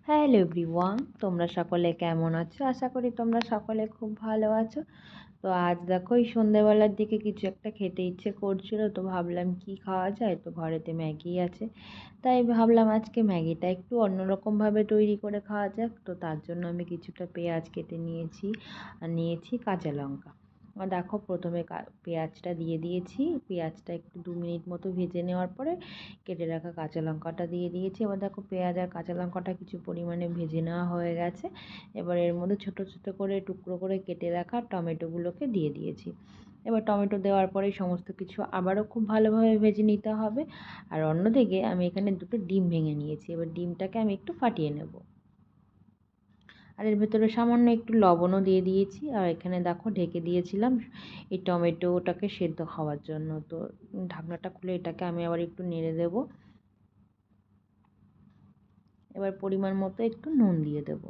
Hello everyone, তোমরা সকলে কেমন আছো? আশা করি তোমরা সকলে খুব ভালো আছো। তো আজ দেখো এই সন্ধ্যেবেলার দিকে কিছু একটা খেতে ইচ্ছে করছিল, তো ভাবলাম কি খাওয়া যায়। তো ঘরেতে ম্যাগি আছে, তাই ভাবলাম আজকে ম্যাগিটা একটু অন্যরকমভাবে তৈরি করে খাওয়া যাক। তো তার জন্য আমি কিছুটা পেঁয়াজ কেটে নিয়েছি আর নিয়েছি কাঁচা লঙ্কা। দেখো প্রথমে পেঁয়াজটা দিয়ে দিয়েছি। পেঁয়াজটা একটু 2 মিনিট মতো ভেজে নেওয়ার পরে কেটে রাখা কাঁচা লঙ্কাটা দিয়ে দিয়েছি। এবার দেখো পেঁয়াজ আর কাঁচা লঙ্কাটা কিছু পরিমাণে ভেজে নেওয়া হয়ে গেছে। এবার এর মধ্যে ছোট ছোট করে টুকরো করে কেটে রাখা টমেটোগুলোকে দিয়ে দিয়েছি। এবার টমেটো দেওয়ার পরে সমস্ত কিছু আবারও খুব ভালোভাবে ভেজে নিতে হবে। আর অন্যদিকে আমি এখানে 2টো ডিম ভেঙে নিয়েছি। এবার ডিমটাকে আমি একটু ফাটিয়ে নেব। আর এর ভেতরে সামান্য একটু লবণও দিয়ে দিয়েছি। আর এখানে দেখো ঢেকে দিয়েছিলাম এই টমেটোটাকে সেদ্ধ হওয়ার জন্য। তো ঢাকনাটা খুলে এটাকে আমি আবার একটু নেড়ে দেব। এবার পরিমাণ মতো একটু নুন দিয়ে দেব।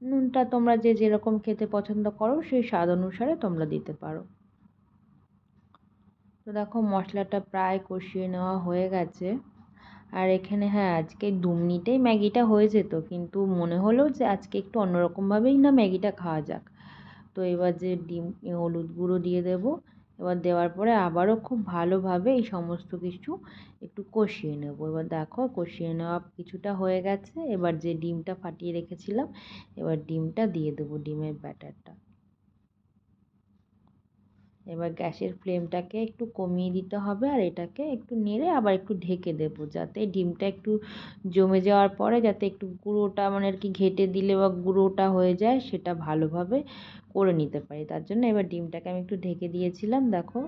নুনটা তোমরা যে যেরকম খেতে পছন্দ করো সেই স্বাদ অনুসারে তোমরা দিতে পারো। তো দেখো মশলাটা প্রায় কষিয়ে নেওয়া হয়ে গেছে। আর এখানে হ্যাঁ, আজকে 2 মিনিটেই ম্যাগিটা হয়ে যেত, কিন্তু মনে হলো যে আজকে একটু অন্যরকমভাবেই না ম্যাগিটা খাওয়া যাক। তো এবার যে ডিম, হলুদ গুঁড়ো দিয়ে দেব। এবার দেওয়ার পরে আবারও খুব ভালোভাবে এই সমস্ত কিছু একটু কষিয়ে নেব। এবার দেখো কষিয়ে নেওয়া কিছুটা হয়ে গেছে। এবার যে ডিমটা ফাটিয়ে রেখেছিলাম, এবার ডিমটা দিয়ে দেবো, ডিমের ব্যাটারটা। এবার গ্যাসের ফ্লেমটাকে একটু কমিয়ে দিতে হবে আর এটাকে একটু নেড়ে আবার একটু ঢেকে দেবো, যাতে ডিমটা একটু জমে যাওয়ার পরে যাতে একটু গুঁড়োটা মানে আর কি ঘেঁটে দিলে বা গুঁড়োটা হয়ে যায়, সেটা ভালোভাবে করে নিতে পারি। তার জন্য এবার ডিমটাকে আমি একটু ঢেকে দিয়েছিলাম। দেখো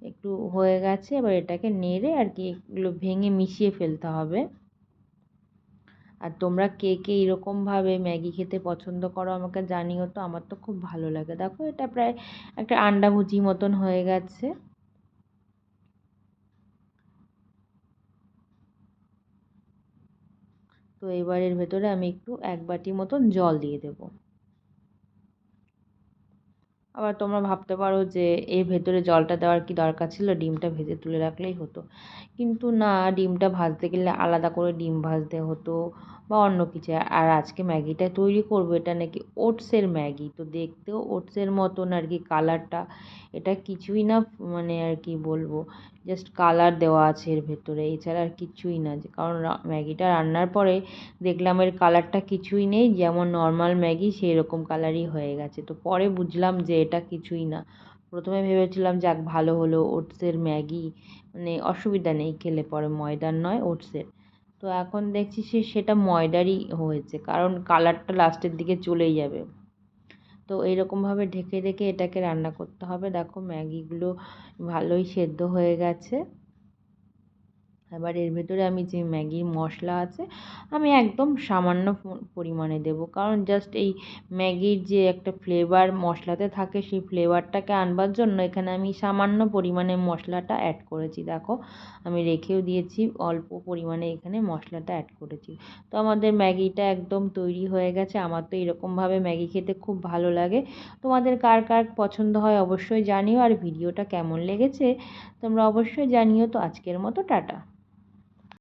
একটু হয়ে গেছে। এবার এটাকে নেড়ে আর কি এগুলো ভেঙে মিশিয়ে ফেলতে হবে। আর তোমরা কে কে এরকমভাবে ম্যাগি খেতে পছন্দ করো আমাকে জানিও তো। আমার তো খুব ভালো লাগে। দেখো এটা প্রায় একটা আন্ডা ভুজি মতন হয়ে গেছে। তো এবার এর ভেতরে আমি একটু 1 বাটি মতন জল দিয়ে দেবো। আবার তোমরা ভাবতে পারো যে এর ভেতরে জলটা দেওয়ার কি দরকার ছিল, ডিমটা ভেজে তুলে রাখলেই হতো। কিন্তু না, ডিমটা ভাজতে গেলে আলাদা করে ডিম ভাজতে হতো বা অন্য কিছু। আর আজকে ম্যাগিটা তৈরি করবো, এটা নাকি ওটসের ম্যাগি। তো দেখতেও ওটসের মতন আর কি কালারটা। এটা কিছুই না, মানে আর কি বলবো, জাস্ট কালার দেওয়া আছে এর ভেতরে, এছাড়া আর কিছুই না। যে কারণ ম্যাগিটা রান্নার পরে দেখলাম এর কালারটা কিছুই নেই, যেমন নর্মাল ম্যাগি সেই রকম কালারই হয়ে গেছে। তো পরে বুঝলাম যে এটা কিছুই না। প্রথমে ভেবেছিলাম যাক ভালো হলো, ওটসের ম্যাগি, মানে অসুবিধা নেই খেলে পরে, ময়দার নয় ওটসের। তো এখন দেখছি সেটা ময়দারই হয়েছে, কারণ কালারটা লাস্টের দিকে চলেই যাবে। তো এইরকমভাবে ঢেকে ঢেকে এটাকে রান্না করতে হবে। দেখো ম্যাগিগুলো ভালোই সেদ্ধ হয়ে গেছে। এবার এর ভেতরে আমি যে ম্যাগির মশলা আছে আমি একদম সামান্য পরিমাণে দেব, কারণ জাস্ট এই ম্যাগির যে একটা ফ্লেভার মশলাতে থাকে সেই ফ্লেভারটাকে আনবার জন্য এখানে আমি সামান্য পরিমাণে মশলাটা অ্যাড করেছি। দেখো আমি রেখেও দিয়েছি, অল্প পরিমাণে এখানে মশলাটা অ্যাড করেছি। তো আমাদের ম্যাগিটা একদম তৈরি হয়ে গেছে। আমার তো এরকমভাবে ম্যাগি খেতে খুব ভালো লাগে। তোমাদের কার কার পছন্দ হয় অবশ্যই জানিও। আর ভিডিওটা কেমন লেগেছে তোমরা অবশ্যই জানিও। তো আজকের মতো টাটা।